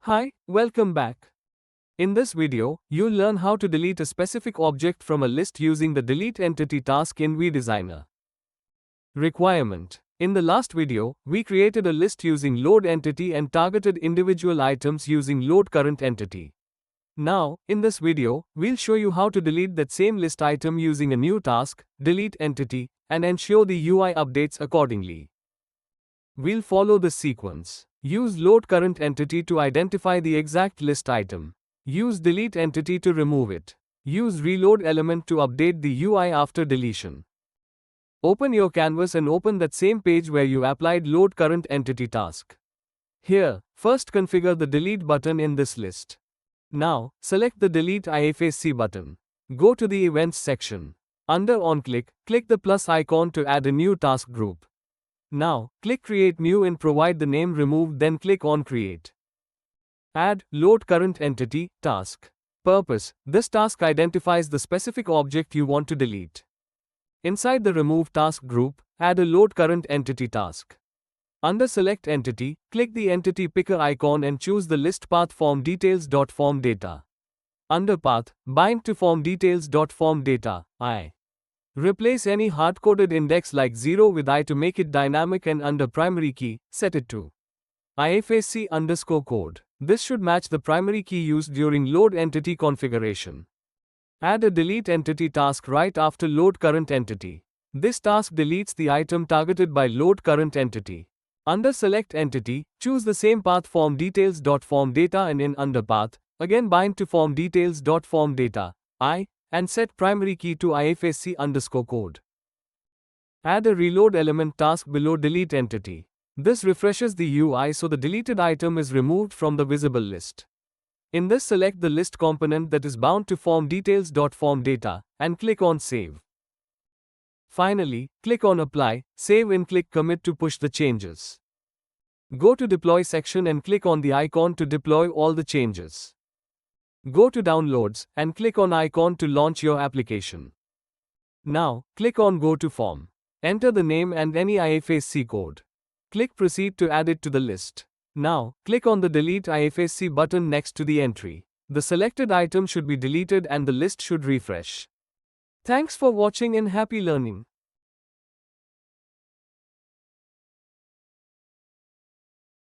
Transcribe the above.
Hi, welcome back. In this video, you'll learn how to delete a specific object from a list using the delete entity task in VDesigner. Requirement. In the last video, we created a list using load entity and targeted individual items using load current entity. Now, in this video, we'll show you how to delete that same list item using a new task, delete entity, and ensure the UI updates accordingly. We'll follow this sequence. Use load current entity to identify the exact list item. Use delete entity to remove it. Use reload element to update the UI after deletion. Open your canvas and open that same page where you applied load current entity task. Here, first configure the delete button in this list. Now, select the delete IFSC button. Go to the events section. Under onClick, click the plus icon to add a new task group. Now, click Create New and provide the name removed, then click on Create. Add Load Current Entity Task. Purpose: this task identifies the specific object you want to delete. Inside the Remove task group, add a Load Current Entity task. Under Select Entity, click the Entity Picker icon and choose the list path form details.form data. Under Path, bind to form details.form data, I. Replace any hard-coded index like 0 with I to make it dynamic, and under primary key, set it to IFSC_code. This should match the primary key used during load entity configuration. Add a delete entity task right after load current entity. This task deletes the item targeted by load current entity. Under select entity, choose the same path form details.form data and in under path, again bind to form details.form data, I, and set primary key to IFSC_code. Add a reload element task below delete entity. This refreshes the UI so the deleted item is removed from the visible list. In this, select the list component that is bound to form details.form data and click on Save. Finally, click on Apply, Save and click Commit to push the changes. Go to Deploy section and click on the icon to deploy all the changes. Go to Downloads and click on icon to launch your application. Now, click on Go to Form. Enter the name and any IFSC code. Click Proceed to add it to the list. Now, click on the Delete IFSC button next to the entry. The selected item should be deleted and the list should refresh. Thanks for watching and happy learning.